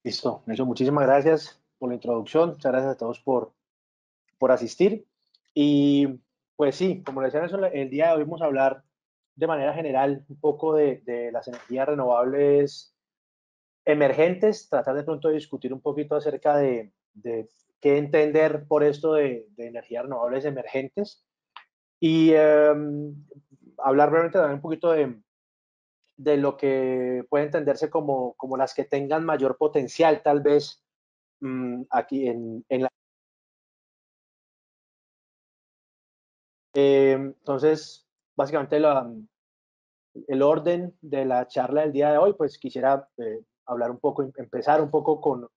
Listo, Nelson, muchísimas gracias por la introducción, muchas gracias a todos por asistir. Y pues sí, como le decía Nelson, el día de hoy vamos a hablar de manera general un poco de las energías renovables emergentes, tratar de pronto de discutir un poquito acerca de qué entender por esto de energías renovables emergentes y hablar brevemente también un poquito de lo que puede entenderse como las que tengan mayor potencial tal vez aquí en la... entonces, básicamente el orden de la charla del día de hoy, pues quisiera hablar un poco, empezar un poco con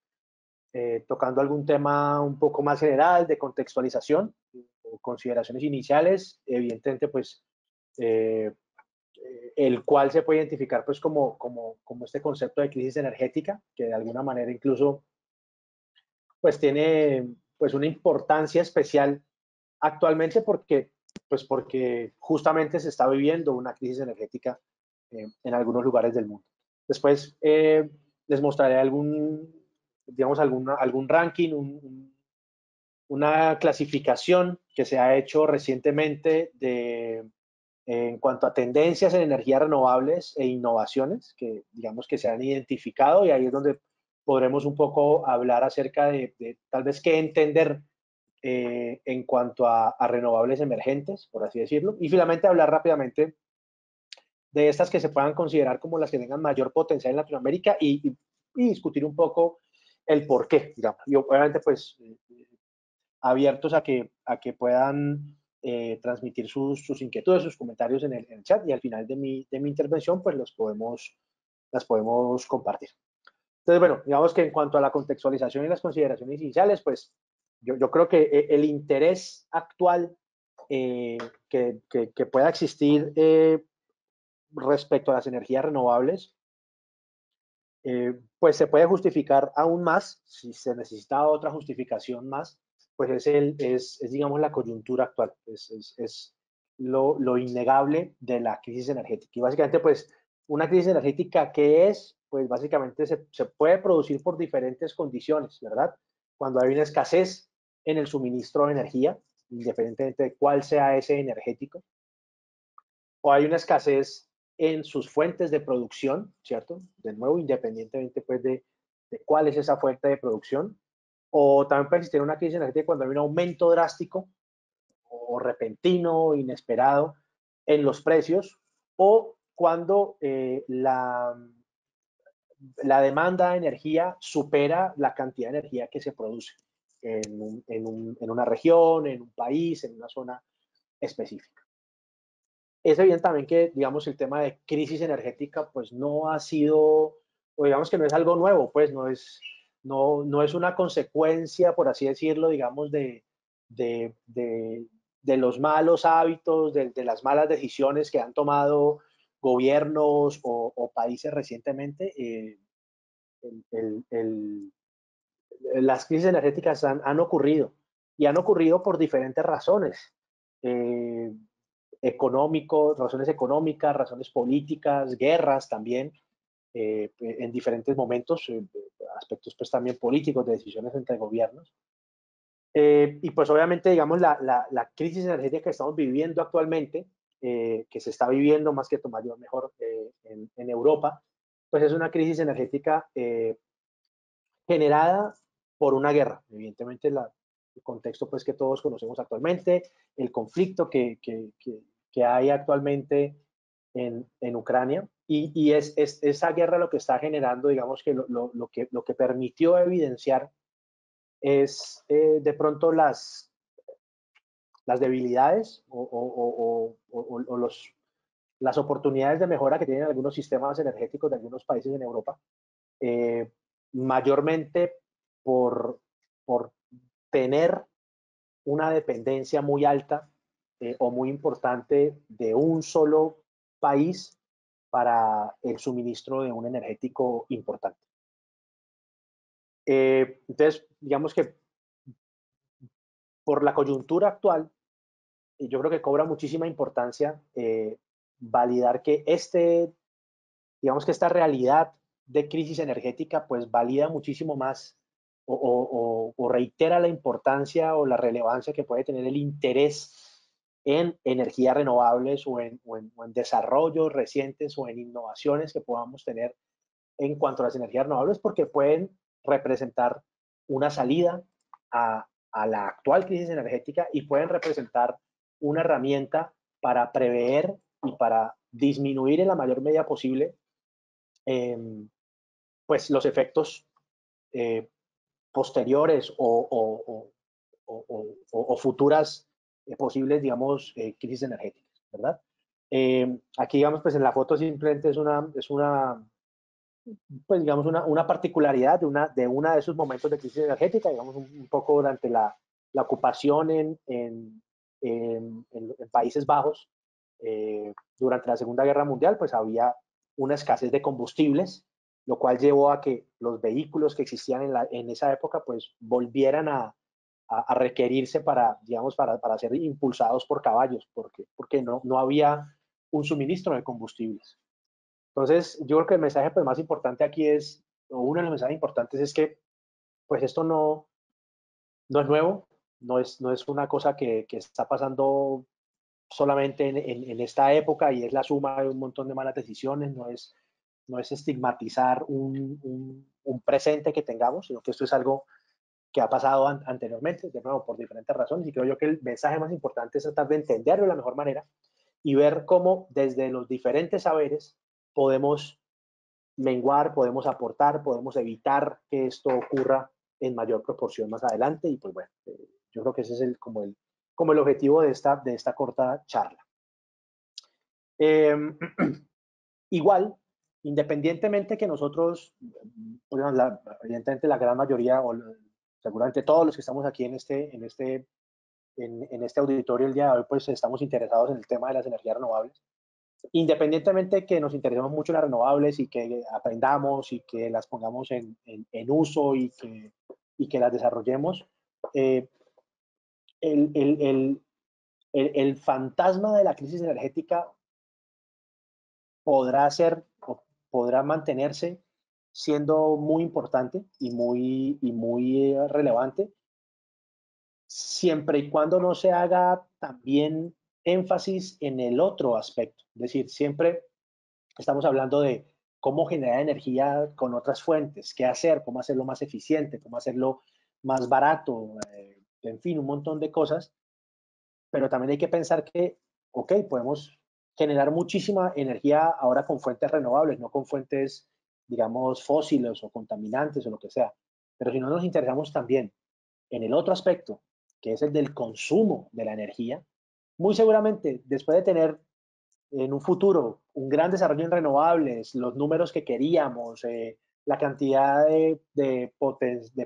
tocando algún tema un poco más general de contextualización o consideraciones iniciales, evidentemente pues eh, el cual se puede identificar pues como este concepto de crisis energética, que de alguna manera incluso pues tiene pues una importancia especial actualmente porque justamente se está viviendo una crisis energética en algunos lugares del mundo. Después les mostraré digamos, algún ranking, una clasificación que se ha hecho recientemente en cuanto a tendencias en energías renovables e innovaciones que digamos que se han identificado, y ahí es donde podremos un poco hablar acerca de tal vez qué entender en cuanto a renovables emergentes, por así decirlo, y finalmente hablar rápidamente de estas que se puedan considerar como las que tengan mayor potencial en Latinoamérica y discutir un poco el por qué, digamos. Y obviamente, pues, abiertos a que puedan transmitir sus inquietudes, sus comentarios en el chat, y al final de mi intervención, pues, las podemos compartir. Entonces, bueno, digamos que en cuanto a la contextualización y las consideraciones iniciales, pues yo creo que el interés actual que pueda existir respecto a las energías renovables, pues se puede justificar aún más, si se necesita otra justificación más, pues digamos, la coyuntura actual, es lo innegable de la crisis energética. Y básicamente, pues, una crisis energética, ¿qué es? Pues básicamente se puede producir por diferentes condiciones, ¿verdad? Cuando hay una escasez en el suministro de energía, independientemente de cuál sea ese energético, o hay una escasez en sus fuentes de producción, ¿cierto? De nuevo, independientemente pues de cuál es esa fuente de producción, o también puede existir una crisis energética cuando hay un aumento drástico o repentino, inesperado en los precios, o cuando la demanda de energía supera la cantidad de energía que se produce en una región, en un país, en una zona específica. Es evidente también que, digamos, el tema de crisis energética, pues no ha sido, o digamos que no es algo nuevo, pues no es una consecuencia, por así decirlo, digamos, de, de, de los malos hábitos, de las malas decisiones que han tomado gobiernos o países recientemente. El, el, el, las crisis energéticas han ocurrido y han ocurrido por diferentes razones. Eh, razones económicas, razones políticas, guerras también, en diferentes momentos, aspectos pues también políticos de decisiones entre gobiernos. Y pues obviamente, digamos, la crisis energética que estamos viviendo actualmente, que se está viviendo más que tomar mejor en Europa, pues es una crisis energética generada por una guerra. Evidentemente, el contexto pues, que todos conocemos actualmente, el conflicto que hay actualmente en Ucrania, y es esa guerra lo que está generando, digamos, que lo que permitió evidenciar es de pronto las debilidades o las oportunidades de mejora que tienen algunos sistemas energéticos de algunos países en Europa, eh, mayormente por, por tener una dependencia muy alta o muy importante de un solo país para el suministro de un energético importante. Entonces, digamos que por la coyuntura actual, yo creo que cobra muchísima importancia validar que digamos que esta realidad de crisis energética, pues valida muchísimo más o reitera la importancia o la relevancia que puede tener el interés en energías renovables o en desarrollos recientes o en innovaciones que podamos tener en cuanto a las energías renovables, porque pueden representar una salida a la actual crisis energética y pueden representar una herramienta para prever y para disminuir en la mayor medida posible eh, pues los efectos eh, posteriores o futuras posibles, digamos, crisis energéticas, ¿verdad? Aquí, digamos, pues en la foto simplemente es una pues digamos, una particularidad de esos momentos de crisis energética, digamos, un poco durante la ocupación en Países Bajos, durante la Segunda Guerra Mundial, pues había una escasez de combustibles, lo cual llevó a que los vehículos que existían en esa época, pues volvieran a requerirse para, digamos, para ser impulsados por caballos, porque no había un suministro de combustibles. Entonces, yo creo que el mensaje pues, más importante aquí es, o uno de los mensajes importantes es que pues esto no es nuevo, no es una cosa que está pasando solamente en esta época y es la suma de un montón de malas decisiones, no es estigmatizar un presente que tengamos, sino que esto es algo que ha pasado anteriormente, de nuevo, por diferentes razones, y creo yo que el mensaje más importante es tratar de entenderlo de la mejor manera y ver cómo desde los diferentes saberes podemos menguar, podemos aportar, podemos evitar que esto ocurra en mayor proporción más adelante. Y pues bueno, yo creo que ese es como el objetivo de esta corta charla. Eh, igual, independientemente que nosotros, pues, evidentemente la gran mayoría, o seguramente todos los que estamos aquí en este auditorio el día de hoy, pues estamos interesados en el tema de las energías renovables. Independientemente que nos interesemos mucho en las renovables y que aprendamos y que las pongamos en uso y que las desarrollemos, eh, el, el, el, el fantasma de la crisis energética podrá ser o podrá mantenerse siendo muy importante y muy relevante, siempre y cuando no se haga también énfasis en el otro aspecto. Es decir, siempre estamos hablando de cómo generar energía con otras fuentes, qué hacer, cómo hacerlo más eficiente, cómo hacerlo más barato, en fin, un montón de cosas, pero también hay que pensar que, ok, podemos generar muchísima energía ahora con fuentes renovables, no con fuentes, digamos, fósiles o contaminantes o lo que sea. Pero si no nos interesamos también en el otro aspecto, que es el del consumo de la energía, muy seguramente después de tener en un futuro un gran desarrollo en renovables, los números que queríamos, la cantidad de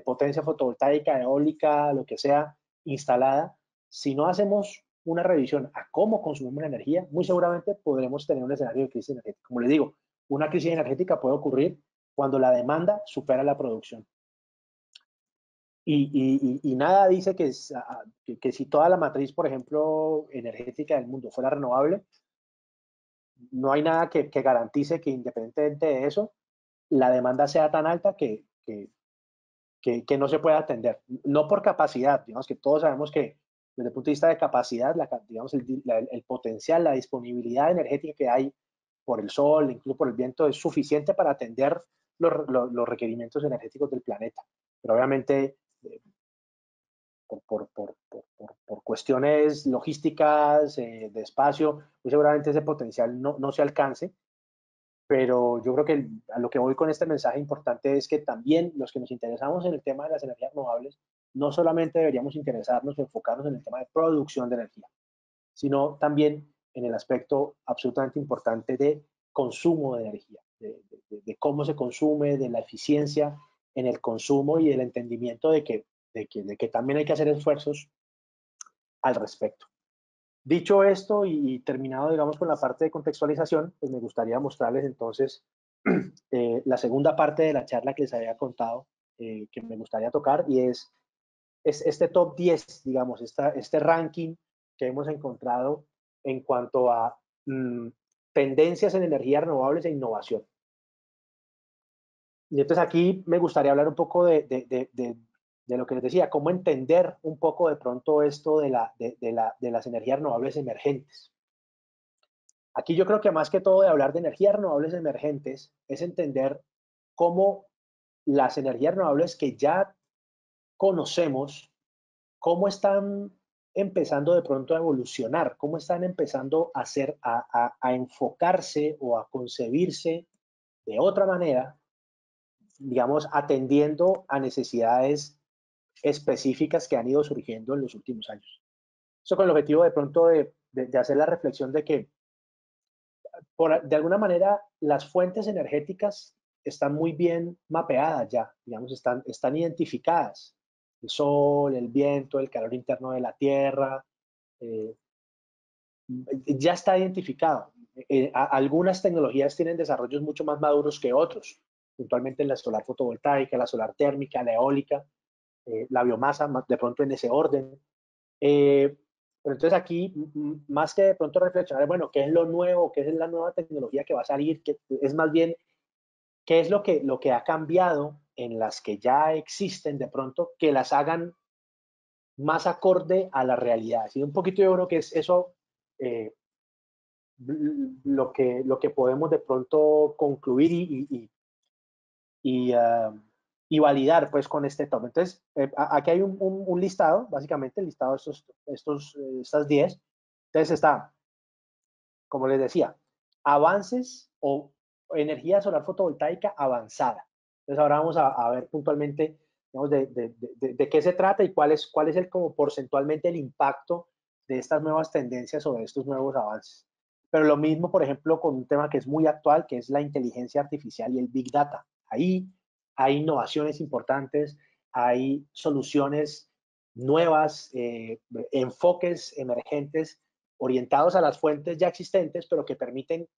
potencia fotovoltaica, eólica, lo que sea, instalada, si no hacemos una revisión a cómo consumimos la energía, muy seguramente podremos tener un escenario de crisis energética. Como les digo, una crisis energética puede ocurrir cuando la demanda supera la producción. Y nada dice que si toda la matriz, por ejemplo, energética del mundo fuera renovable, no hay nada que garantice que independientemente de eso, la demanda sea tan alta que no se pueda atender. No por capacidad, digamos que todos sabemos que desde el punto de vista de capacidad, digamos, el potencial, la disponibilidad energética que hay por el sol, incluso por el viento, es suficiente para atender los requerimientos energéticos del planeta. Pero obviamente, por cuestiones logísticas, de espacio, pues seguramente ese potencial no se alcance, pero yo creo que a lo que voy con este mensaje importante es que también los que nos interesamos en el tema de las energías renovables, no solamente deberíamos interesarnos o enfocarnos en el tema de producción de energía, sino también en el aspecto absolutamente importante de consumo de energía, de cómo se consume, de la eficiencia en el consumo y el entendimiento de que también hay que hacer esfuerzos al respecto. Dicho esto y terminado, digamos, con la parte de contextualización, pues me gustaría mostrarles entonces la segunda parte de la charla que les había contado, que me gustaría tocar, y es este top 10, digamos, este ranking que hemos encontrado en cuanto a tendencias en energías renovables e innovación. Y entonces aquí me gustaría hablar un poco de lo que les decía, cómo entender un poco de pronto esto de las energías renovables emergentes. Aquí yo creo que más que todo de hablar de energías renovables emergentes es entender cómo las energías renovables que ya conocemos, cómo están empezando de pronto a evolucionar, cómo están empezando a, ser, a enfocarse o a concebirse de otra manera, digamos, atendiendo a necesidades específicas que han ido surgiendo en los últimos años. Eso con el objetivo de pronto de hacer la reflexión de que, de alguna manera, las fuentes energéticas están muy bien mapeadas ya, digamos, están identificadas. El sol, el viento, el calor interno de la tierra, eh, ya está identificado. Algunas tecnologías tienen desarrollos mucho más maduros que otros, puntualmente la solar fotovoltaica, la solar térmica, la eólica, la biomasa, de pronto en ese orden. Pero entonces aquí, más que de pronto reflexionar, bueno, ¿qué es lo nuevo? ¿Qué es la nueva tecnología que va a salir? Es más bien, ¿qué es lo que ha cambiado en las que ya existen de pronto que las hagan más acorde a la realidad? Así un poquito yo creo que es eso eh, lo que podemos de pronto concluir y, y validar pues con este top. Entonces, aquí hay un listado, básicamente el listado de estas 10. Entonces está, como les decía, avances o energía solar fotovoltaica avanzada. Entonces ahora vamos a ver puntualmente, digamos, de qué se trata y cuál es el como porcentualmente el impacto de estas nuevas tendencias o de estos nuevos avances. Pero lo mismo, por ejemplo, con un tema que es muy actual, que es la inteligencia artificial y el Big Data. Ahí hay innovaciones importantes, hay soluciones nuevas, enfoques emergentes orientados a las fuentes ya existentes, pero que permiten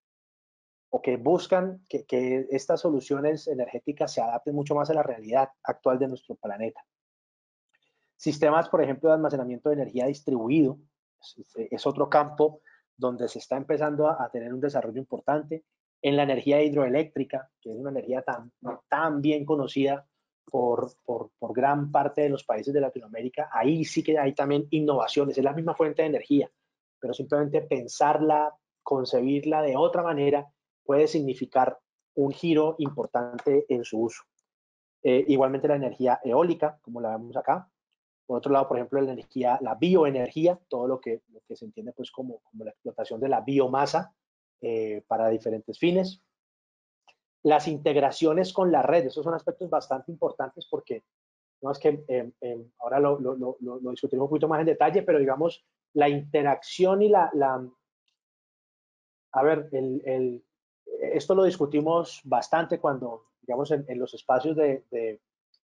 o que buscan que estas soluciones energéticas se adapten mucho más a la realidad actual de nuestro planeta. Sistemas, por ejemplo, de almacenamiento de energía distribuido es otro campo donde se está empezando a tener un desarrollo importante. En la energía hidroeléctrica, que es una energía tan bien conocida por gran parte de los países de Latinoamérica, ahí sí que hay también innovaciones, es la misma fuente de energía, pero simplemente pensarla, concebirla de otra manera puede significar un giro importante en su uso. Igualmente la energía eólica, como la vemos acá. Por otro lado, por ejemplo, la energía, la bioenergía, todo lo que se entiende pues como la explotación de la biomasa para diferentes fines. Las integraciones con la red, esos son aspectos bastante importantes porque no es que ahora lo discutiremos un poquito más en detalle, pero digamos, la interacción y a ver, esto lo discutimos bastante cuando, digamos, en los espacios de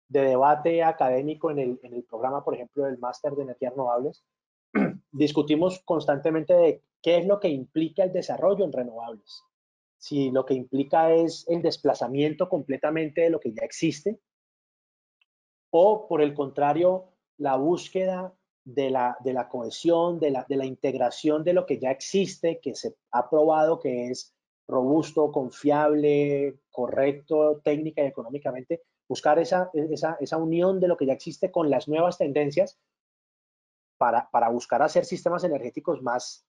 debate académico en el programa, por ejemplo, del máster de energías renovables, discutimos constantemente de qué es lo que implica el desarrollo en renovables. Si lo que implica es el desplazamiento completamente de lo que ya existe, o por el contrario, la búsqueda de la cohesión, de la integración de lo que ya existe, que se ha probado que es robusto, confiable, correcto, técnica y económicamente, buscar esa unión de lo que ya existe con las nuevas tendencias para buscar hacer sistemas energéticos más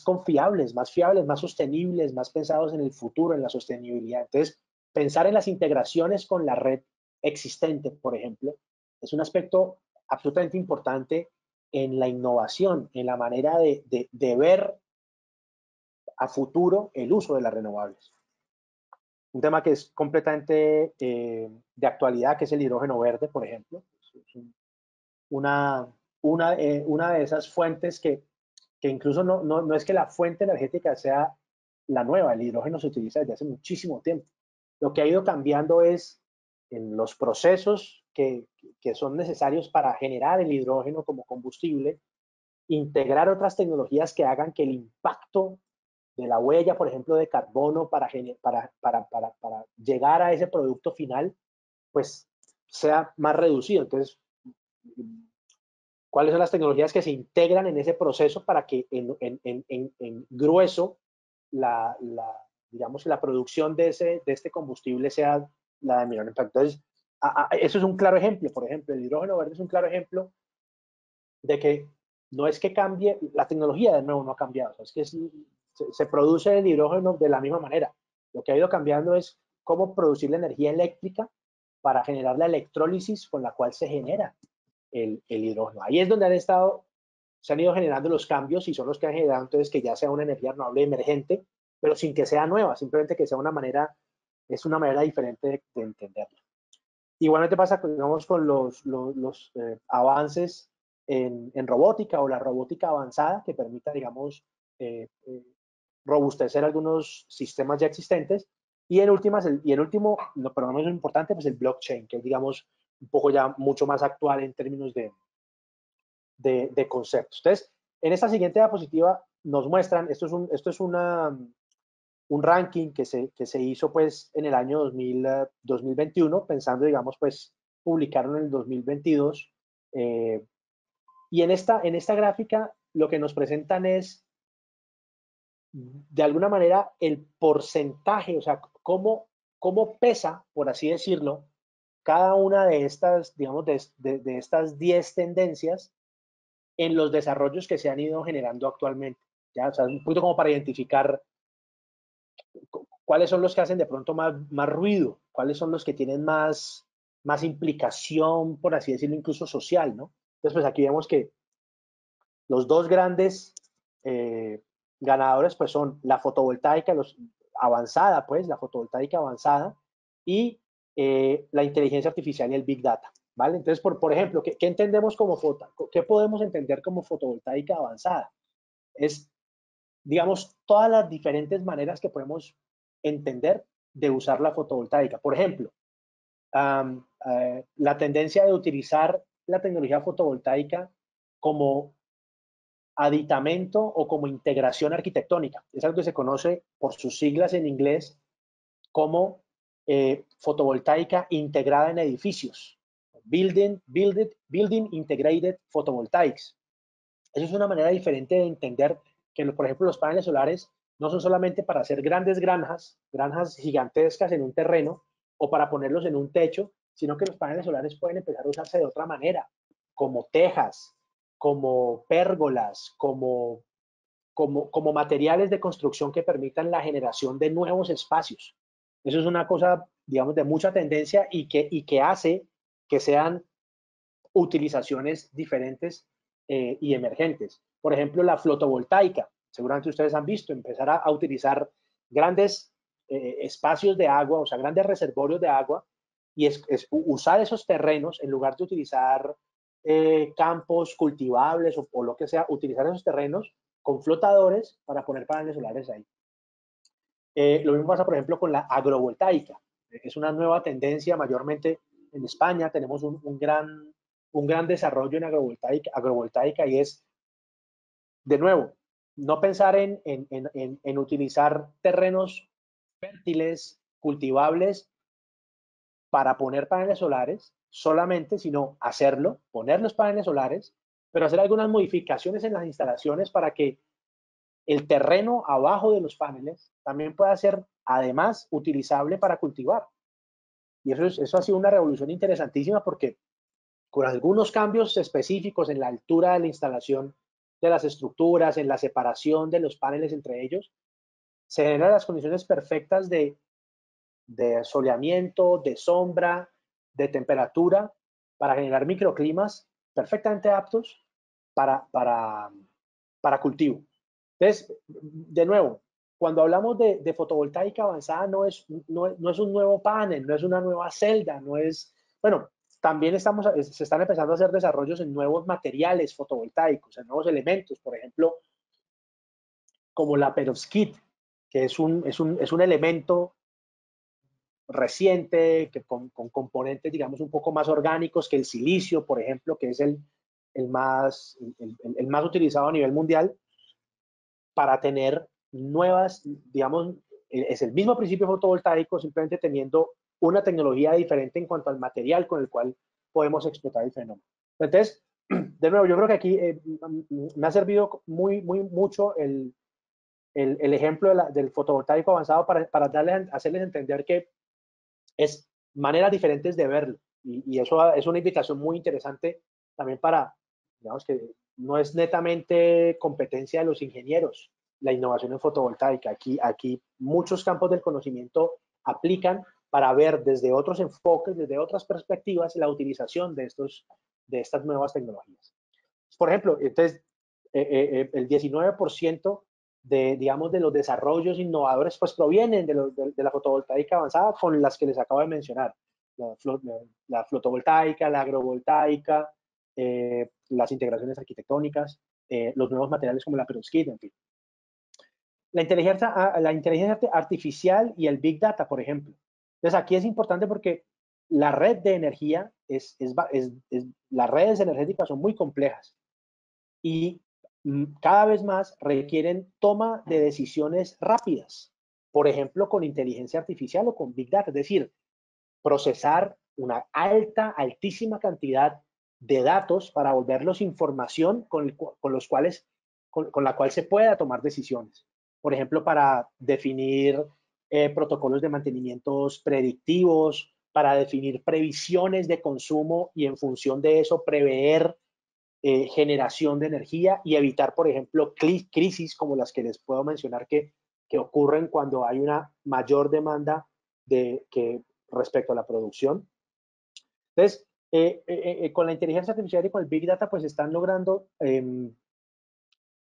confiables, más fiables, más sostenibles, más pensados en el futuro, en la sostenibilidad. Entonces, pensar en las integraciones con la red existente, por ejemplo, es un aspecto absolutamente importante en la innovación, en la manera de ver a futuro el uso de las renovables. Un tema que es completamente de actualidad, que es el hidrógeno verde, por ejemplo. Es una, una de esas fuentes que incluso no es que la fuente energética sea la nueva, el hidrógeno se utiliza desde hace muchísimo tiempo. Lo que ha ido cambiando es en los procesos que son necesarios para generar el hidrógeno como combustible, integrar otras tecnologías que hagan que el impacto de la huella, por ejemplo, de carbono para llegar a ese producto final, pues sea más reducido. Entonces, ¿cuáles son las tecnologías que se integran en ese proceso para que en grueso digamos, que la producción de este combustible sea la de menor impacto. Entonces, eso es un claro ejemplo. Por ejemplo, el hidrógeno verde es un claro ejemplo de que no es que cambie, la tecnología de nuevo no ha cambiado, es que se produce el hidrógeno de la misma manera. Lo que ha ido cambiando es cómo producir la energía eléctrica para generar la electrólisis con la cual se genera el hidrógeno. Ahí es donde se han ido generando los cambios y son los que han generado entonces que ya sea una energía renovable emergente, pero sin que sea nueva, simplemente que sea es una manera diferente de entenderla. Igualmente pasa, digamos, con los avances en robótica o la robótica avanzada que permita, digamos, robustecer algunos sistemas ya existentes. Y en último, no, pero no menos importante, pues el blockchain, que es, digamos, un poco ya mucho más actual en términos de conceptos. Entonces, en esta siguiente diapositiva nos muestran, esto es un ranking que se hizo pues en el año 2021, pensando, digamos, pues publicaron en el 2022. Y en esta gráfica lo que nos presentan es, de alguna manera, el porcentaje, o sea, cómo pesa, por así decirlo, cada una de estas, digamos, de estas 10 tendencias en los desarrollos que se han ido generando actualmente. ¿Ya? O sea, un poquito como para identificar cuáles son los que hacen de pronto más ruido, cuáles son los que tienen más implicación, por así decirlo, incluso social, ¿no? Entonces, pues aquí vemos que los dos grandes ganadores, pues son la fotovoltaica avanzada, pues, la fotovoltaica avanzada y la inteligencia artificial y el Big Data, ¿vale? Entonces, por ejemplo, ¿qué entendemos como qué podemos entender como fotovoltaica avanzada? Es, digamos, todas las diferentes maneras que podemos entender de usar la fotovoltaica. Por ejemplo, la tendencia de utilizar la tecnología fotovoltaica como aditamento o como integración arquitectónica. Es algo que se conoce por sus siglas en inglés como fotovoltaica integrada en edificios. Building Integrated Photovoltaics. Eso es una manera diferente de entender que, por ejemplo, los paneles solares no son solamente para hacer grandes granjas gigantescas en un terreno o para ponerlos en un techo, sino que los paneles solares pueden empezar a usarse de otra manera, como tejas, como pérgolas, como materiales de construcción que permitan la generación de nuevos espacios. Eso es una cosa, digamos, de mucha tendencia y que hace que sean utilizaciones diferentes y emergentes. Por ejemplo, la fotovoltaica. Seguramente ustedes han visto empezar a utilizar grandes espacios de agua, o sea, grandes reservorios de agua, y usar esos terrenos en lugar de utilizar campos cultivables o lo que sea, utilizar esos terrenos con flotadores para poner paneles solares ahí. Lo mismo pasa, por ejemplo, con la agrovoltaica. Es una nueva tendencia, mayormente en España tenemos un gran desarrollo en agrovoltaica y es, de nuevo, no pensar en utilizar terrenos fértiles, cultivables, para poner paneles solares solamente, sino hacerlo, poner los paneles solares, pero hacer algunas modificaciones en las instalaciones para que el terreno abajo de los paneles también pueda ser, además, utilizable para cultivar. Y eso ha sido una revolución interesantísima porque con algunos cambios específicos en la altura de la instalación de las estructuras, en la separación de los paneles entre ellos, se generan las condiciones perfectas de soleamiento, de sombra, de temperatura, para generar microclimas perfectamente aptos para cultivo. Entonces, de nuevo, cuando hablamos de fotovoltaica avanzada, no es un nuevo panel, no es una nueva celda, no es, bueno, también se están empezando a hacer desarrollos en nuevos materiales fotovoltaicos, en nuevos elementos, por ejemplo, como la perovskit, que es un elemento reciente, con componentes, digamos, un poco más orgánicos que el silicio, por ejemplo, que es el más utilizado a nivel mundial, para tener nuevas, digamos, es el mismo principio fotovoltaico, simplemente teniendo una tecnología diferente en cuanto al material con el cual podemos explotar el fenómeno. Entonces, de nuevo, yo creo que aquí me ha servido mucho el ejemplo del fotovoltaico avanzado para hacerles entender que es maneras diferentes de verlo. Y eso es una invitación muy interesante también para, digamos que no es netamente competencia de los ingenieros la innovación en fotovoltaica. Aquí muchos campos del conocimiento aplican para ver desde otros enfoques, desde otras perspectivas, la utilización de estas nuevas tecnologías. Por ejemplo, entonces, el 19% digamos, de los desarrollos innovadores pues provienen de la fotovoltaica avanzada con las que les acabo de mencionar. La fotovoltaica, la agrovoltaica, las integraciones arquitectónicas, los nuevos materiales como la perovskita, en fin. La inteligencia artificial y el Big Data, por ejemplo. Entonces, aquí es importante porque la red de energía, las redes energéticas son muy complejas y cada vez más requieren toma de decisiones rápidas. Por ejemplo, con inteligencia artificial o con Big Data, es decir, procesar una altísima cantidad de datos para volverlos información con la cual se pueda tomar decisiones. Por ejemplo, para definir protocolos de mantenimientos predictivos, para definir previsiones de consumo y en función de eso prever generación de energía y evitar, por ejemplo, crisis como las que les puedo mencionar que ocurren cuando hay una mayor demanda respecto a la producción. Entonces, con la inteligencia artificial y con el Big Data, pues están logrando,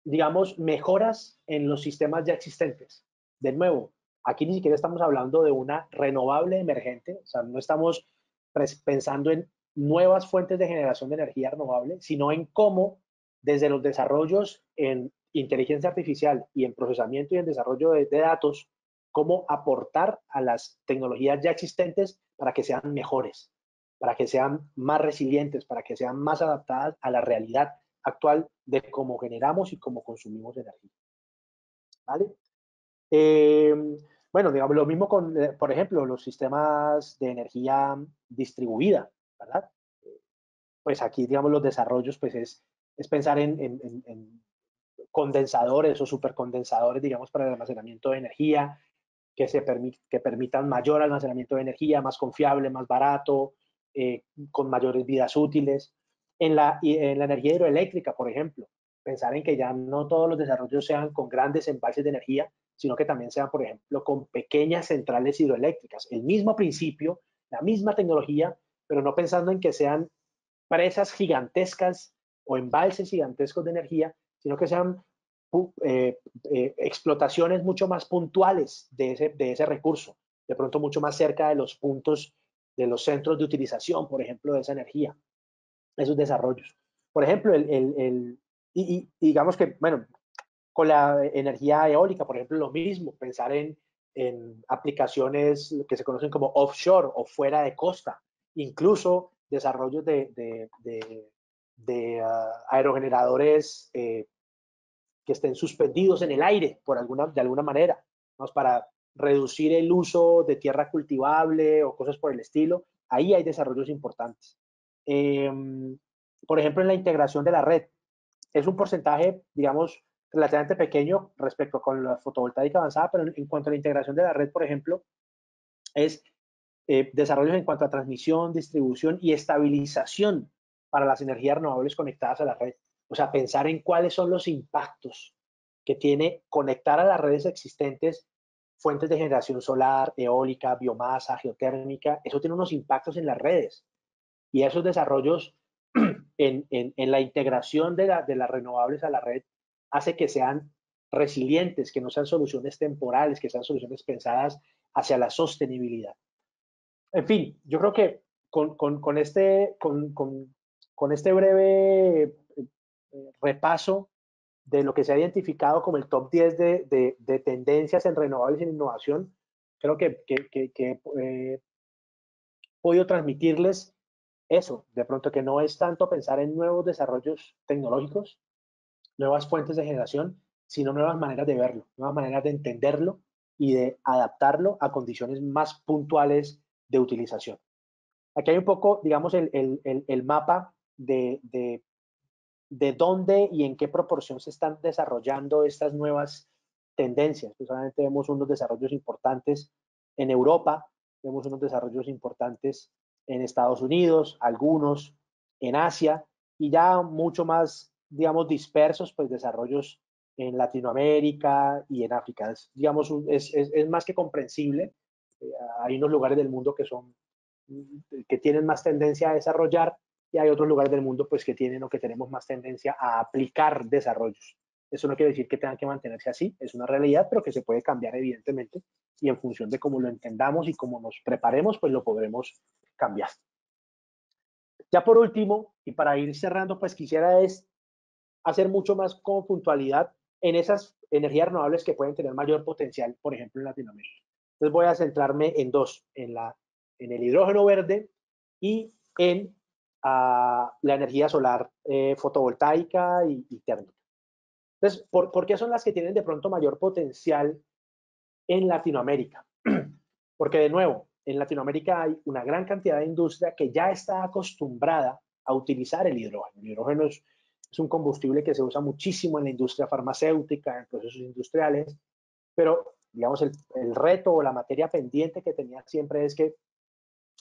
digamos, mejoras en los sistemas ya existentes. De nuevo, aquí ni siquiera estamos hablando de una renovable emergente, o sea, no estamos pensando en nuevas fuentes de generación de energía renovable, sino en cómo desde los desarrollos en inteligencia artificial y en procesamiento y en desarrollo de datos, cómo aportar a las tecnologías ya existentes para que sean mejores, para que sean más resilientes, para que sean más adaptadas a la realidad actual de cómo generamos y cómo consumimos energía. ¿Vale? Bueno, digamos lo mismo con, por ejemplo, los sistemas de energía distribuida, ¿verdad? Pues aquí, digamos, los desarrollos, pues es pensar en condensadores o supercondensadores, digamos, para el almacenamiento de energía, que permitan mayor almacenamiento de energía, más confiable, más barato, con mayores vidas útiles. En la energía hidroeléctrica, por ejemplo, pensar en que ya no todos los desarrollos sean con grandes embalses de energía, sino que también sean, por ejemplo, con pequeñas centrales hidroeléctricas. El mismo principio, la misma tecnología, pero no pensando en que sean presas gigantescas o embalses gigantescos de energía, sino que sean explotaciones mucho más puntuales de ese recurso, de pronto mucho más cerca de los puntos, de los centros de utilización, por ejemplo, de esa energía, esos desarrollos. Por ejemplo, y digamos que, bueno, con la energía eólica, por ejemplo, lo mismo, pensar en aplicaciones que se conocen como offshore o fuera de costa, incluso desarrollos de aerogeneradores que estén suspendidos en el aire de alguna manera, ¿no? Para reducir el uso de tierra cultivable o cosas por el estilo. Ahí hay desarrollos importantes. Por ejemplo, en la integración de la red, es un porcentaje, digamos, relativamente pequeño respecto con la fotovoltaica avanzada, pero en cuanto a la integración de la red, por ejemplo, es desarrollos en cuanto a transmisión, distribución y estabilización para las energías renovables conectadas a la red. O sea, pensar en cuáles son los impactos que tiene conectar a las redes existentes fuentes de generación solar, eólica, biomasa, geotérmica. Eso tiene unos impactos en las redes. Y esos desarrollos en la integración de las renovables a la red hace que sean resilientes, que no sean soluciones temporales, que sean soluciones pensadas hacia la sostenibilidad. En fin, yo creo que con este breve repaso de lo que se ha identificado como el top 10 de tendencias en renovables y en innovación, creo que he podido transmitirles eso, de pronto que no es tanto pensar en nuevos desarrollos tecnológicos, nuevas fuentes de generación, sino nuevas maneras de verlo, nuevas maneras de entenderlo y de adaptarlo a condiciones más puntuales de utilización. Aquí hay un poco, digamos, el mapa de dónde y en qué proporción se están desarrollando estas nuevas tendencias. Pues obviamente vemos unos desarrollos importantes en Europa, vemos unos desarrollos importantes en Estados Unidos, algunos en Asia, y ya mucho más, digamos, dispersos, pues desarrollos en Latinoamérica y en África. Digamos, es más que comprensible. Hay unos lugares del mundo que tienen más tendencia a desarrollar, y hay otros lugares del mundo pues que tienen o que tenemos más tendencia a aplicar desarrollos. Eso no quiere decir que tengan que mantenerse así, es una realidad, pero que se puede cambiar evidentemente, y en función de cómo lo entendamos y cómo nos preparemos, pues lo podremos cambiar. Ya por último, y para ir cerrando, pues quisiera hacer mucho más con puntualidad en esas energías renovables que pueden tener mayor potencial, por ejemplo, en Latinoamérica. Entonces voy a centrarme en dos, en el hidrógeno verde y en la energía solar fotovoltaica y térmica. Entonces, ¿por qué son las que tienen de pronto mayor potencial en Latinoamérica? Porque de nuevo, en Latinoamérica hay una gran cantidad de industria que ya está acostumbrada a utilizar el hidrógeno. El hidrógeno es un combustible que se usa muchísimo en la industria farmacéutica, en procesos industriales, pero digamos el reto o la materia pendiente que tenía siempre es que,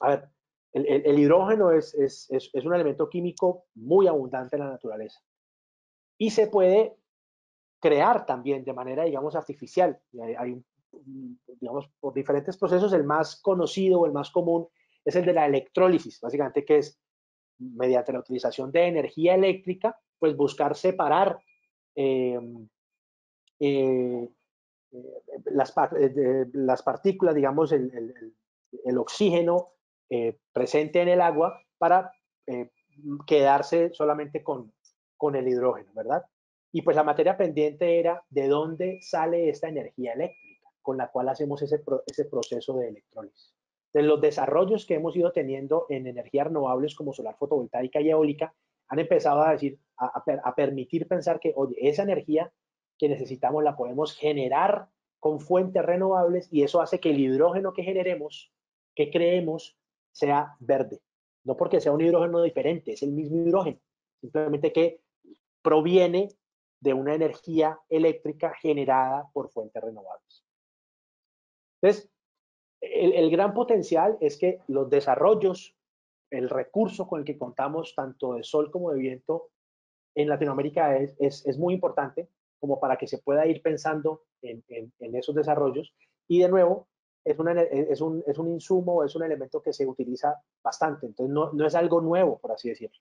a ver, el hidrógeno es un elemento químico muy abundante en la naturaleza y se puede crear también de manera, digamos, artificial. Hay, digamos, por diferentes procesos, el más conocido o el más común es el de la electrólisis, básicamente, que es mediante la utilización de energía eléctrica, pues buscar separar eh, eh, las partículas, digamos, el oxígeno presente en el agua para quedarse solamente con el hidrógeno, ¿verdad? Y pues la materia pendiente era de dónde sale esta energía eléctrica con la cual hacemos ese proceso de electrólisis. De los desarrollos que hemos ido teniendo en energías renovables como solar fotovoltaica y eólica, han empezado a decir, a permitir pensar que, oye, esa energía que necesitamos la podemos generar con fuentes renovables, y eso hace que el hidrógeno que generemos, que creemos, sea verde. No porque sea un hidrógeno diferente, es el mismo hidrógeno, simplemente que proviene de una energía eléctrica generada por fuentes renovables. Entonces, el gran potencial es que los desarrollos, el recurso con el que contamos tanto de sol como de viento en Latinoamérica es muy importante como para que se pueda ir pensando en esos desarrollos. Y de nuevo, es un insumo, es un elemento que se utiliza bastante, entonces no es algo nuevo, por así decirlo.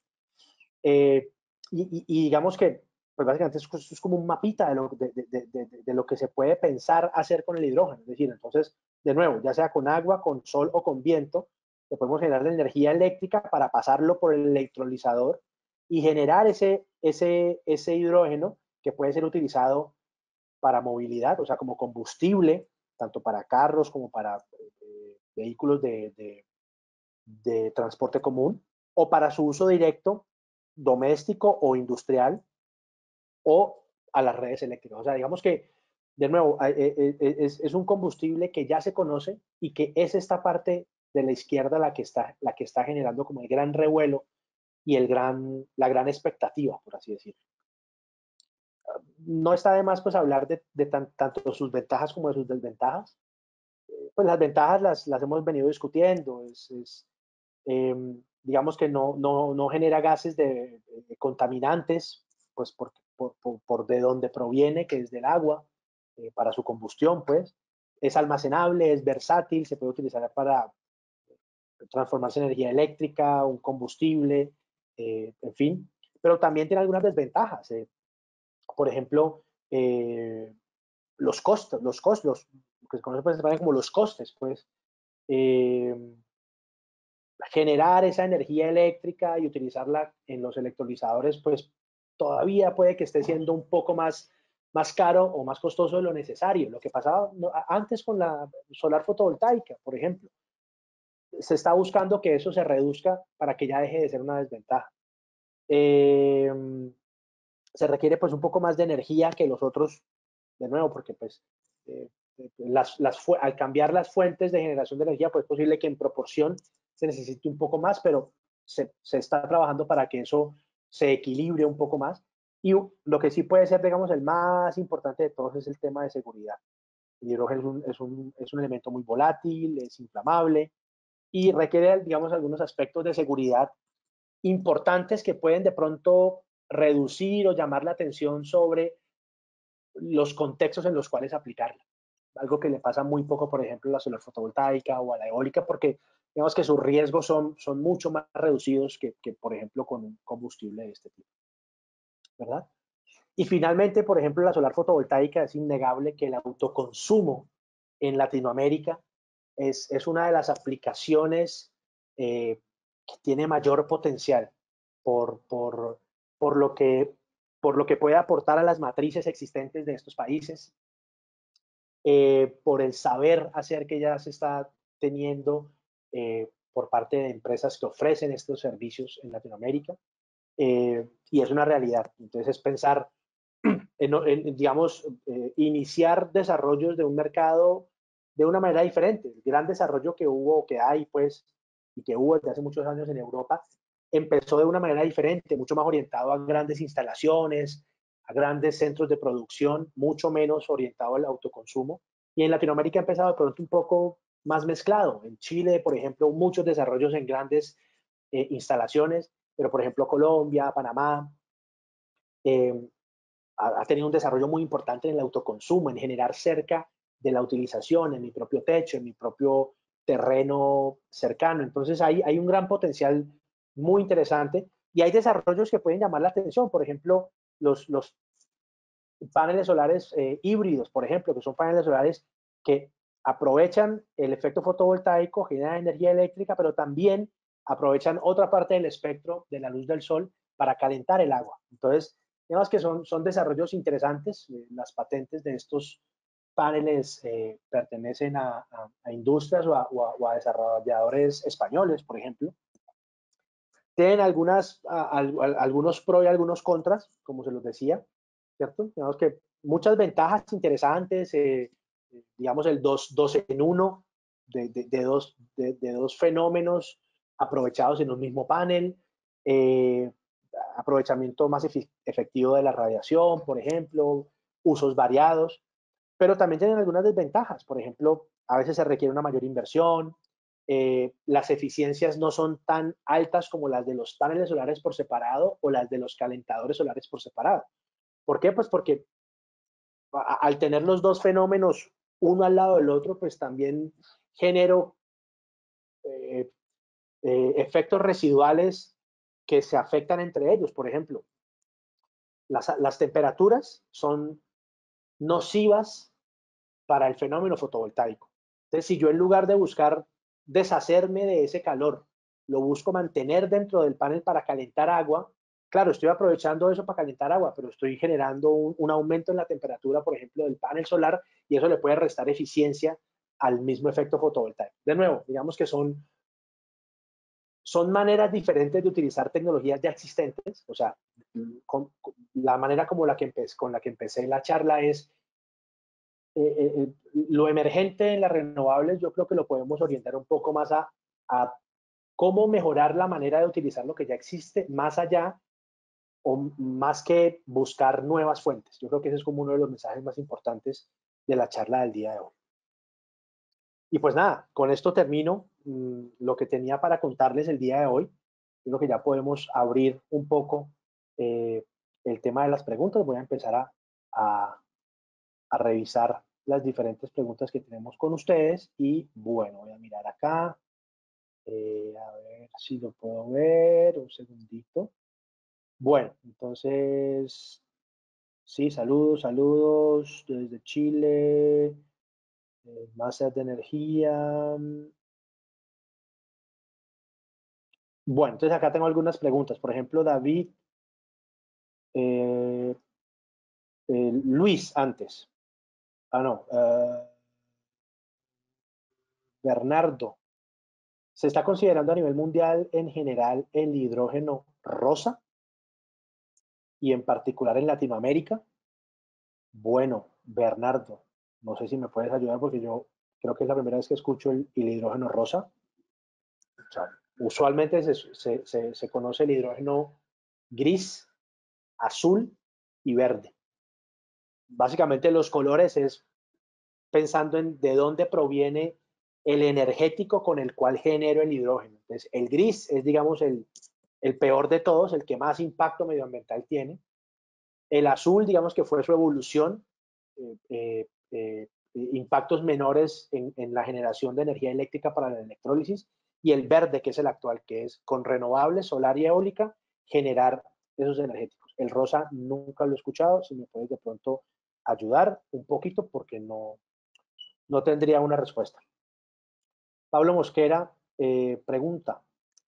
Y digamos que, pues básicamente es como un mapita de lo que se puede pensar hacer con el hidrógeno. Es decir, entonces, de nuevo, ya sea con agua, con sol o con viento, que podemos generar la energía eléctrica para pasarlo por el electrolizador y generar ese hidrógeno que puede ser utilizado para movilidad, o sea, como combustible, tanto para carros como para vehículos de transporte común, o para su uso directo doméstico o industrial, o a las redes eléctricas. O sea, digamos que, de nuevo, es un combustible que ya se conoce y que es esta parte de la izquierda la que está generando como el gran revuelo y la gran expectativa, por así decirlo. No está de más pues hablar de tanto sus ventajas como de sus desventajas. Pues las ventajas las hemos venido discutiendo. Digamos que no genera gases de contaminantes, pues por de donde proviene, que es del agua, para su combustión, pues. Es almacenable, es versátil, se puede utilizar para transformarse en energía eléctrica, un combustible, en fin. Pero también tiene algunas desventajas. Por ejemplo, los costos, que se conocen como los costes, pues. Eh, Generar esa energía eléctrica y utilizarla en los electrolizadores, pues todavía puede que esté siendo un poco más caro o más costoso de lo necesario. Lo que pasaba antes con la solar fotovoltaica, por ejemplo. Se está buscando que eso se reduzca para que ya deje de ser una desventaja. Se requiere pues un poco más de energía que los otros, de nuevo, porque pues al cambiar las fuentes de generación de energía, pues es posible que en proporción se necesite un poco más, pero se está trabajando para que eso se equilibre un poco más. Y lo que sí puede ser, digamos, el más importante de todos es el tema de seguridad. El hidrógeno es un elemento muy volátil, es inflamable y requiere, digamos, algunos aspectos de seguridad importantes que pueden de pronto reducir o llamar la atención sobre los contextos en los cuales aplicarla. Algo que le pasa muy poco, por ejemplo, a la solar fotovoltaica o a la eólica, porque digamos que sus riesgos son mucho más reducidos que, por ejemplo, con un combustible de este tipo, ¿verdad? Y finalmente, por ejemplo, la solar fotovoltaica es innegable que el autoconsumo en Latinoamérica es una de las aplicaciones que tiene mayor potencial por, por, por, lo que, por lo que puede aportar a las matrices existentes de estos países, por el saber hacer que ya se está teniendo por parte de empresas que ofrecen estos servicios en Latinoamérica. Y es una realidad. Entonces es pensar digamos, iniciar desarrollos de un mercado de una manera diferente. El gran desarrollo que hubo, que hay, pues, y que hubo desde hace muchos años en Europa, empezó de una manera diferente, mucho más orientado a grandes instalaciones, a grandes centros de producción, mucho menos orientado al autoconsumo. Y en Latinoamérica ha empezado de pronto un poco más mezclado. En Chile, por ejemplo, muchos desarrollos en grandes instalaciones, pero por ejemplo Colombia, Panamá, eh, ha tenido un desarrollo muy importante en el autoconsumo, en generar cerca de la utilización, en mi propio techo, en mi propio terreno cercano. Entonces hay un gran potencial muy interesante y hay desarrollos que pueden llamar la atención. Por ejemplo, los paneles solares híbridos, por ejemplo, que son paneles solares que aprovechan el efecto fotovoltaico, generan energía eléctrica, pero también aprovechan otra parte del espectro de la luz del sol para calentar el agua. Entonces, digamos que son desarrollos interesantes. Las patentes de estos paneles pertenecen a industrias o a desarrolladores españoles, por ejemplo. Tienen algunos pros y algunos contras, como se los decía, ¿cierto? Digamos que muchas ventajas interesantes, digamos el 2 en 1 de dos fenómenos aprovechados en un mismo panel, eh, aprovechamiento más efectivo de la radiación, por ejemplo, usos variados, pero también tienen algunas desventajas. Por ejemplo, a veces se requiere una mayor inversión, las eficiencias no son tan altas como las de los paneles solares por separado o las de los calentadores solares por separado. ¿Por qué? Pues porque al tener los dos fenómenos uno al lado del otro, pues también genero eh, efectos residuales que se afectan entre ellos. Por ejemplo, las temperaturas son nocivas para el fenómeno fotovoltaico. Entonces, si yo en lugar de buscar deshacerme de ese calor, lo busco mantener dentro del panel para calentar agua, claro, estoy aprovechando eso para calentar agua, pero estoy generando un aumento en la temperatura, por ejemplo, del panel solar y eso le puede restar eficiencia al mismo efecto fotovoltaico. De nuevo, digamos que son maneras diferentes de utilizar tecnologías ya existentes, o sea, la manera como con la que empecé la charla es lo emergente en las renovables, yo creo que lo podemos orientar un poco más a cómo mejorar la manera de utilizar lo que ya existe, más allá o más que buscar nuevas fuentes. Yo creo que ese es como uno de los mensajes más importantes de la charla del día de hoy. Y pues nada, con esto termino lo que tenía para contarles el día de hoy. Creo que ya podemos abrir un poco el tema de las preguntas. Voy a empezar a revisar las diferentes preguntas que tenemos con ustedes y bueno, voy a mirar acá, a ver si lo puedo ver, un segundito. Bueno, entonces, sí, saludos desde Chile, masas de energía. Bueno, entonces acá tengo algunas preguntas. Por ejemplo, David, eh, Luis antes. Ah, no, Bernardo. ¿Se está considerando a nivel mundial en general el hidrógeno rosa y en particular en Latinoamérica? Bueno, Bernardo, no sé si me puedes ayudar porque yo creo que es la primera vez que escucho el hidrógeno rosa. O sea, usualmente se conoce el hidrógeno gris, azul y verde. Básicamente los colores es pensando en de dónde proviene el energético con el cual genero el hidrógeno. Entonces, el gris es, digamos, el peor de todos, el que más impacto medioambiental tiene. El azul, digamos que fue su evolución, impactos menores en la generación de energía eléctrica para la electrólisis, y el verde, que es el actual, que es con renovables, solar y eólica, generar esos energéticos. El rosa nunca lo he escuchado, si me puedes de pronto ayudar un poquito, porque no tendría una respuesta. Pablo Mosquera pregunta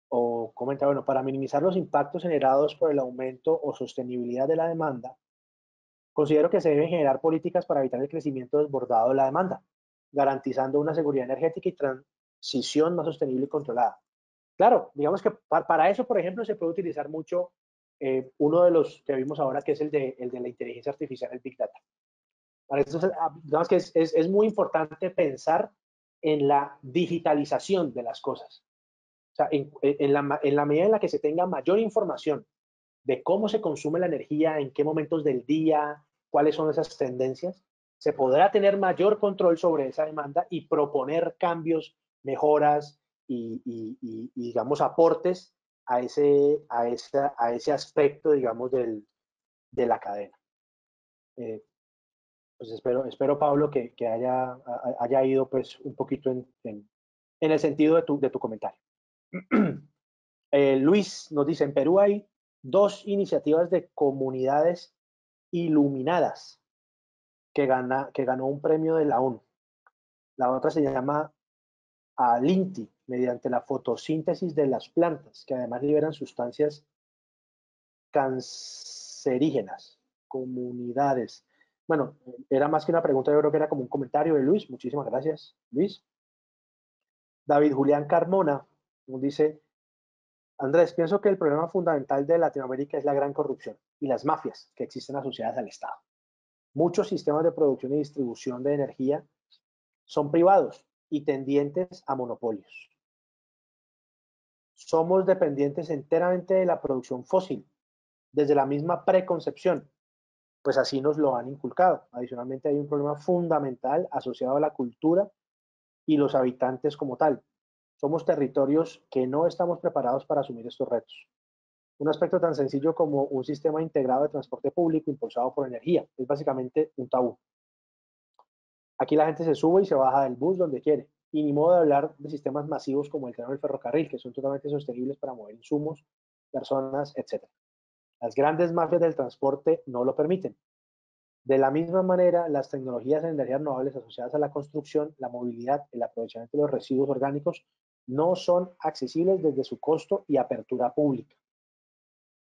o comenta, bueno, para minimizar los impactos generados por el aumento o sostenibilidad de la demanda, considero que se deben generar políticas para evitar el crecimiento desbordado de la demanda, garantizando una seguridad energética y transición más sostenible y controlada. Claro, digamos que para eso, por ejemplo, se puede utilizar mucho uno de los que vimos ahora, que es el de la inteligencia artificial, el Big Data. Para eso, digamos que es muy importante pensar en la digitalización de las cosas. O sea, en la medida en la que se tenga mayor información de cómo se consume la energía, en qué momentos del día, cuáles son esas tendencias, se podrá tener mayor control sobre esa demanda y proponer cambios, mejoras y digamos, aportes a ese aspecto, digamos, de la cadena. Pues espero, Pablo, que haya ido pues un poquito en el sentido de tu comentario. Luis nos dice, en Perú hay 2 iniciativas de comunidades iluminadas que ganó un premio de la ONU. La otra se llama Alinti, mediante la fotosíntesis de las plantas, que además liberan sustancias cancerígenas. Comunidades. Bueno, era más que una pregunta, yo creo que era como un comentario de Luis. Muchísimas gracias, Luis. David Julián Carmona nos dice, Andrés, pienso que el problema fundamental de Latinoamérica es la gran corrupción y las mafias que existen asociadas al Estado. Muchos sistemas de producción y distribución de energía son privados y tendientes a monopolios. Somos dependientes enteramente de la producción fósil, desde la misma preconcepción, pues así nos lo han inculcado. Adicionalmente hay un problema fundamental asociado a la cultura y los habitantes como tal. Somos territorios que no estamos preparados para asumir estos retos. Un aspecto tan sencillo como un sistema integrado de transporte público impulsado por energía es básicamente un tabú. Aquí la gente se sube y se baja del bus donde quiere. Y ni modo de hablar de sistemas masivos como el tren del ferrocarril, que son totalmente sostenibles para mover insumos, personas, etc. Las grandes mafias del transporte no lo permiten. De la misma manera, las tecnologías en energías renovables asociadas a la construcción, la movilidad, el aprovechamiento de los residuos orgánicos no son accesibles desde su costo y apertura pública.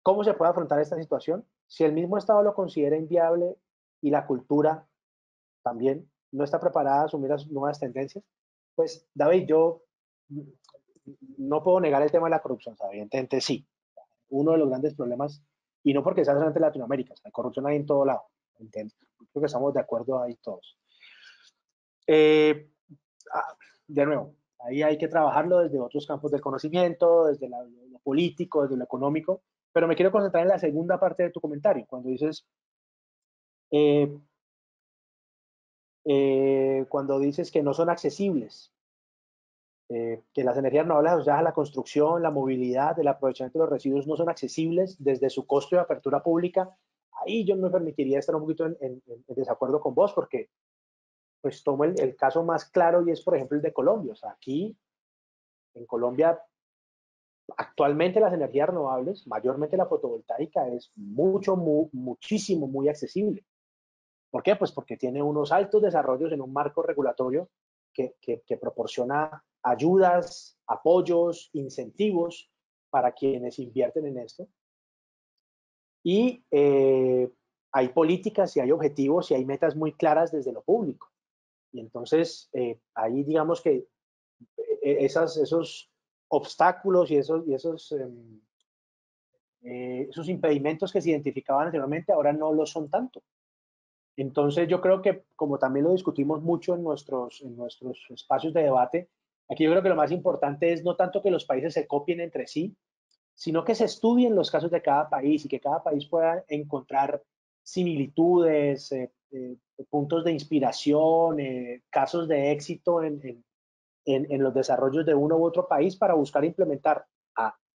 ¿Cómo se puede afrontar esta situación? Si el mismo Estado lo considera inviable y la cultura también no está preparada a asumir las nuevas tendencias, pues David, yo no puedo negar el tema de la corrupción, evidentemente sí. Uno de los grandes problemas, y no porque sea solamente en Latinoamérica, la corrupción hay en todo lado, ¿entiendes? Creo que estamos de acuerdo ahí todos. De nuevo, ahí hay que trabajarlo desde otros campos del conocimiento, desde lo político, desde lo económico, pero me quiero concentrar en la segunda parte de tu comentario, cuando dices que no son accesibles, que las energías renovables asociadas a la construcción, la movilidad, el aprovechamiento de los residuos no son accesibles desde su costo de apertura pública. Ahí yo me permitiría estar un poquito en desacuerdo con vos, porque pues tomo el caso más claro y es, por ejemplo, el de Colombia. O sea, aquí en Colombia actualmente las energías renovables, mayormente la fotovoltaica, es muchísimo, muy accesible. ¿Por qué? Pues porque tiene unos altos desarrollos en un marco regulatorio que proporciona ayudas, apoyos, incentivos para quienes invierten en esto. Y hay políticas y hay objetivos y hay metas muy claras desde lo público. Y entonces ahí digamos que esos obstáculos y esos impedimentos que se identificaban anteriormente ahora no lo son tanto. Entonces yo creo que, como también lo discutimos mucho en nuestros espacios de debate, aquí yo creo que lo más importante es no tanto que los países se copien entre sí, sino que se estudien los casos de cada país y que cada país pueda encontrar similitudes, puntos de inspiración, casos de éxito en los desarrollos de uno u otro país para buscar implementar,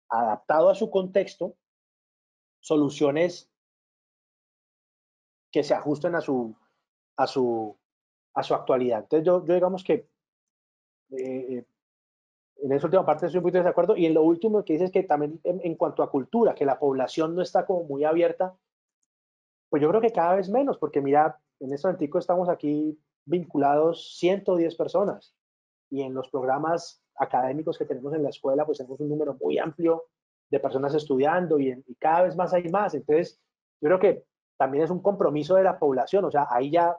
adaptado a su contexto, soluciones que se ajusten a su, a su actualidad. Entonces yo digamos que en esa última parte estoy un poquito de acuerdo. Y en lo último que dices que también en cuanto a cultura, que la población no está como muy abierta, pues yo creo que cada vez menos, porque mira, en este momento estamos aquí vinculados 110 personas y en los programas académicos que tenemos en la escuela, pues tenemos un número muy amplio de personas estudiando y cada vez más hay más. Entonces, yo creo que también es un compromiso de la población, o sea, ahí ya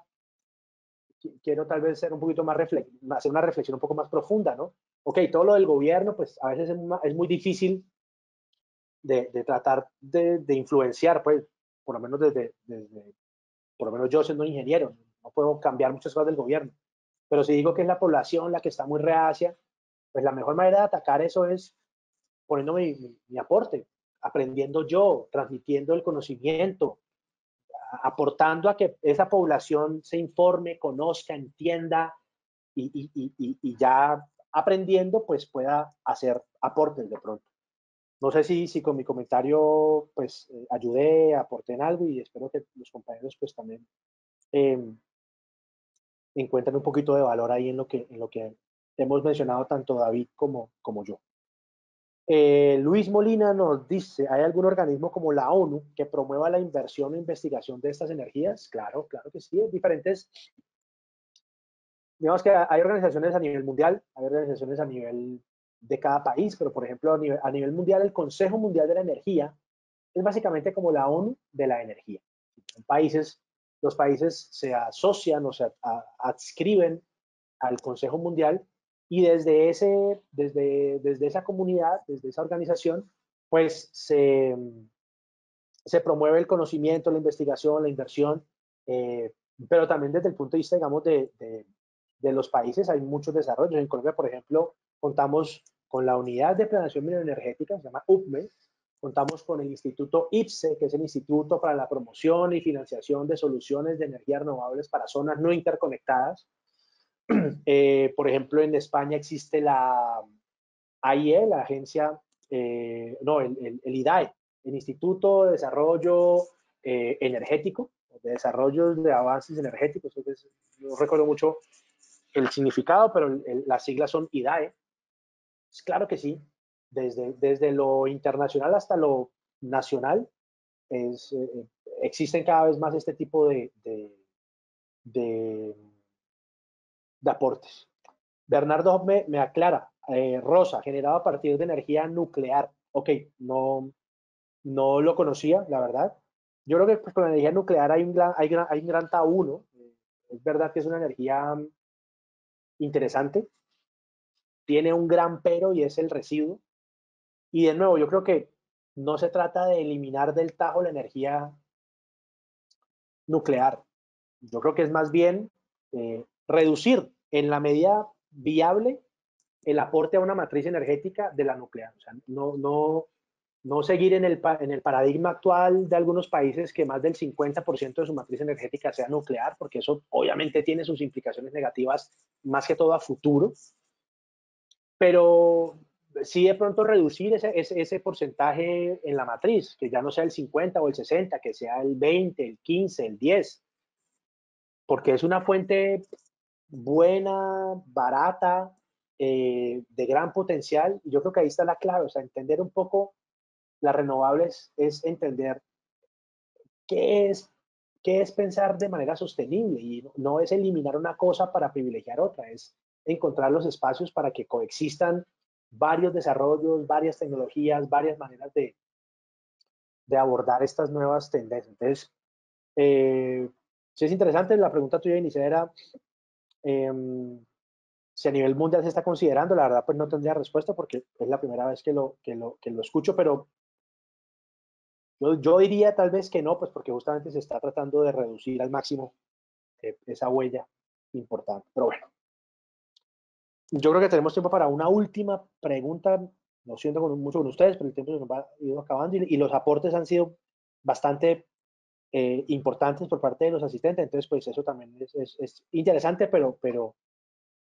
quiero tal vez ser un poquito más hacer una reflexión un poco más profunda, ¿no? Ok, todo lo del gobierno, pues a veces es muy difícil de tratar de influenciar, pues, por lo menos por lo menos yo siendo un ingeniero, no puedo cambiar muchas cosas del gobierno. Pero si digo que es la población la que está muy reacia, pues la mejor manera de atacar eso es poniendo mi aporte, aprendiendo yo, transmitiendo el conocimiento, aportando a que esa población se informe, conozca, entienda y ya aprendiendo, pues pueda hacer aportes de pronto. No sé si con mi comentario pues ayudé, aporté en algo y espero que los compañeros pues también eh, encuentren un poquito de valor ahí en lo que hemos mencionado tanto David como yo. Luis Molina nos dice, ¿hay algún organismo como la ONU que promueva la inversión e investigación de estas energías? Claro, claro que sí, diferentes, digamos que hay organizaciones a nivel mundial, hay organizaciones a nivel de cada país, pero por ejemplo a nivel mundial el Consejo Mundial de la Energía es básicamente como la ONU de la energía. Son países, los países se asocian o se adscriben al Consejo Mundial y desde esa comunidad, desde esa organización, pues se promueve el conocimiento, la investigación, la inversión, pero también desde el punto de vista, digamos, de los países hay muchos desarrollos. En Colombia, por ejemplo, contamos con la Unidad de Planeación Energética, se llama UPME, contamos con el Instituto IPSE, que es el Instituto para la Promoción y Financiación de Soluciones de Energías Renovables para Zonas No Interconectadas. Por ejemplo, en España existe la AIE, la agencia, no, el IDAE, el Instituto de Desarrollo Energético, de Desarrollo de Avances Energéticos. Entonces, no recuerdo mucho el significado, pero las siglas son IDAE. Pues claro que sí, desde lo internacional hasta lo nacional, es, existen cada vez más este tipo de, de aportes. Bernardo me aclara, Rosa, generado a partir de energía nuclear. Ok, no lo conocía, la verdad. Yo creo que pues, con la energía nuclear hay un gran tabú, ¿no? Es verdad que es una energía interesante, tiene un gran pero y es el residuo. Y de nuevo, yo creo que no se trata de eliminar del tajo la energía nuclear. Yo creo que es más bien reducir en la medida viable el aporte a una matriz energética de la nuclear. O sea, no seguir en el paradigma actual de algunos países que más del 50% de su matriz energética sea nuclear, porque eso obviamente tiene sus implicaciones negativas más que todo a futuro, pero sí de pronto reducir ese porcentaje en la matriz, que ya no sea el 50 o el 60, que sea el 20, el 15, el 10, porque es una fuente buena, barata, de gran potencial. Y yo creo que ahí está la clave, o sea, entender un poco las renovables es entender qué es, qué es pensar de manera sostenible y no es eliminar una cosa para privilegiar otra, es encontrar los espacios para que coexistan varios desarrollos, varias tecnologías, varias maneras de abordar estas nuevas tendencias. Entonces, sí es interesante, la pregunta tuya inicial era eh, si a nivel mundial se está considerando, la verdad pues no tendría respuesta porque es la primera vez que lo escucho, pero yo diría tal vez que no, pues porque justamente se está tratando de reducir al máximo esa huella importante. Pero bueno, yo creo que tenemos tiempo para una última pregunta. Lo siento mucho con ustedes, pero el tiempo se nos va ido acabando y los aportes han sido bastante importantes por parte de los asistentes. Entonces, pues eso también es interesante, pero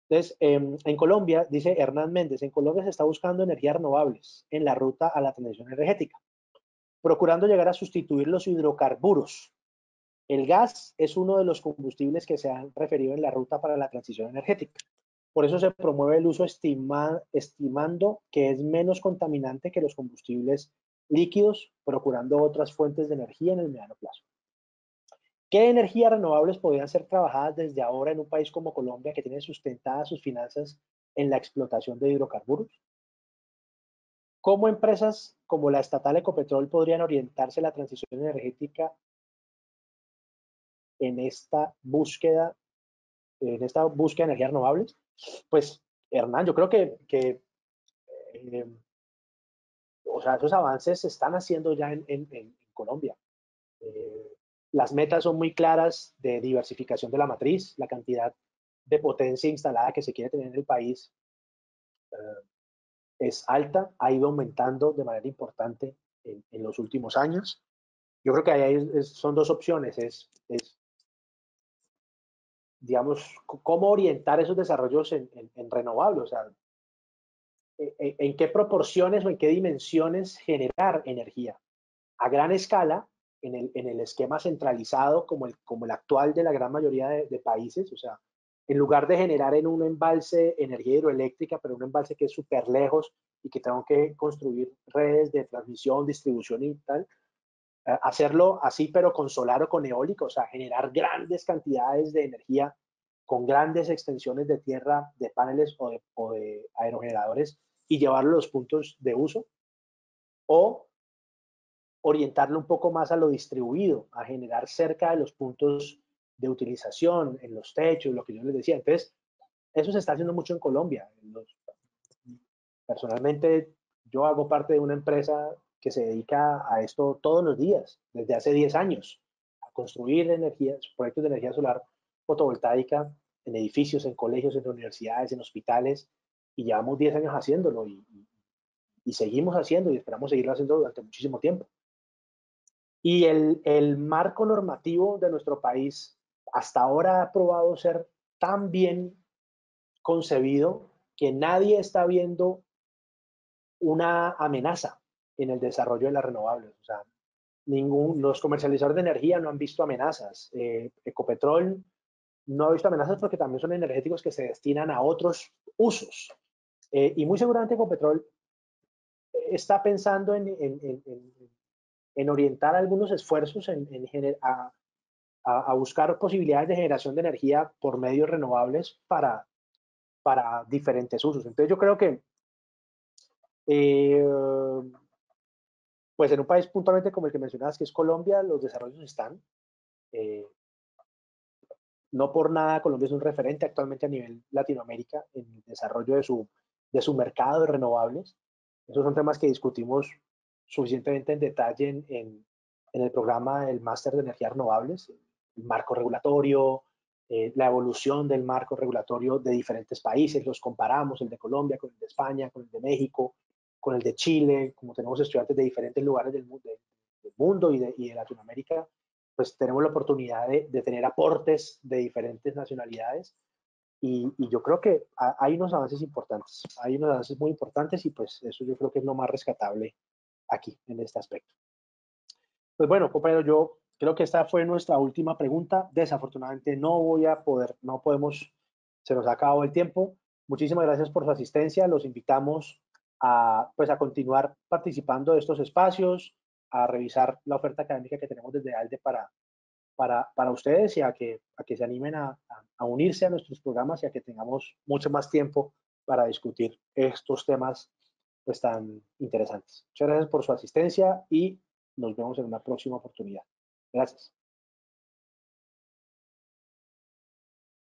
entonces, en Colombia, dice Hernán Méndez, en Colombia se está buscando energías renovables en la ruta a la transición energética, procurando llegar a sustituir los hidrocarburos. El gas es uno de los combustibles que se han referido en la ruta para la transición energética. Por eso se promueve el uso estimando que es menos contaminante que los combustibles líquidos, procurando otras fuentes de energía en el mediano plazo. ¿Qué energías renovables podrían ser trabajadas desde ahora en un país como Colombia, que tiene sustentadas sus finanzas en la explotación de hidrocarburos? ¿Cómo empresas como la estatal Ecopetrol podrían orientarse a la transición energética en esta búsqueda de energías renovables? Pues, Hernán, yo creo que eh, o sea, esos avances se están haciendo ya en Colombia. Eh, las metas son muy claras de diversificación de la matriz, la cantidad de potencia instalada que se quiere tener en el país es alta, ha ido aumentando de manera importante en los últimos años. Yo creo que ahí son dos opciones, digamos, cómo orientar esos desarrollos en renovables, o sea, en qué proporciones o en qué dimensiones generar energía a gran escala en el esquema centralizado como el actual de la gran mayoría de países, o sea, en lugar de generar en un embalse energía hidroeléctrica, pero un embalse que es súper lejos y que tengo que construir redes de transmisión, distribución y tal, hacerlo así, pero con solar o con eólico, o sea, generar grandes cantidades de energía con grandes extensiones de tierra, de paneles o de aerogeneradores y llevarlo a los puntos de uso, o orientarlo un poco más a lo distribuido, a generar cerca de los puntos de utilización, en los techos, lo que yo les decía. Entonces, eso se está haciendo mucho en Colombia. Personalmente, yo hago parte de una empresa que se dedica a esto todos los días, desde hace 10 años, a construir proyectos de energía solar fotovoltaica en edificios, en colegios, en universidades, en hospitales, y llevamos 10 años haciéndolo y seguimos haciendo y esperamos seguirlo haciendo durante muchísimo tiempo. Y el marco normativo de nuestro país hasta ahora ha probado ser tan bien concebido que nadie está viendo una amenaza en el desarrollo de las renovables. O sea, los comercializadores de energía no han visto amenazas. Ecopetrol no ha visto amenazas porque también son energéticos que se destinan a otros usos. Y muy seguramente Ecopetrol está pensando en orientar algunos esfuerzos a buscar posibilidades de generación de energía por medios renovables para diferentes usos. Entonces yo creo que eh, pues en un país puntualmente como el que mencionabas, que es Colombia, los desarrollos están. Eh, no por nada Colombia es un referente actualmente a nivel Latinoamérica en el desarrollo de su mercado de renovables. Esos son temas que discutimos suficientemente en detalle en el programa del Máster de Energías Renovables, el marco regulatorio, la evolución del marco regulatorio de diferentes países, los comparamos, el de Colombia con el de España, con el de México, con el de Chile, como tenemos estudiantes de diferentes lugares del mundo y de Latinoamérica, pues tenemos la oportunidad de tener aportes de diferentes nacionalidades y yo creo que hay unos avances importantes, hay unos avances muy importantes y pues eso yo creo que es lo más rescatable aquí en este aspecto. Pues bueno, compañero, yo creo que esta fue nuestra última pregunta. Desafortunadamente no podemos, se nos ha acabado el tiempo. Muchísimas gracias por su asistencia. Los invitamos pues a continuar participando de estos espacios, a revisar la oferta académica que tenemos desde ALDE para ustedes y a que se animen a unirse a nuestros programas y a que tengamos mucho más tiempo para discutir estos temas pues tan interesantes. Muchas gracias por su asistencia y nos vemos en una próxima oportunidad. Gracias.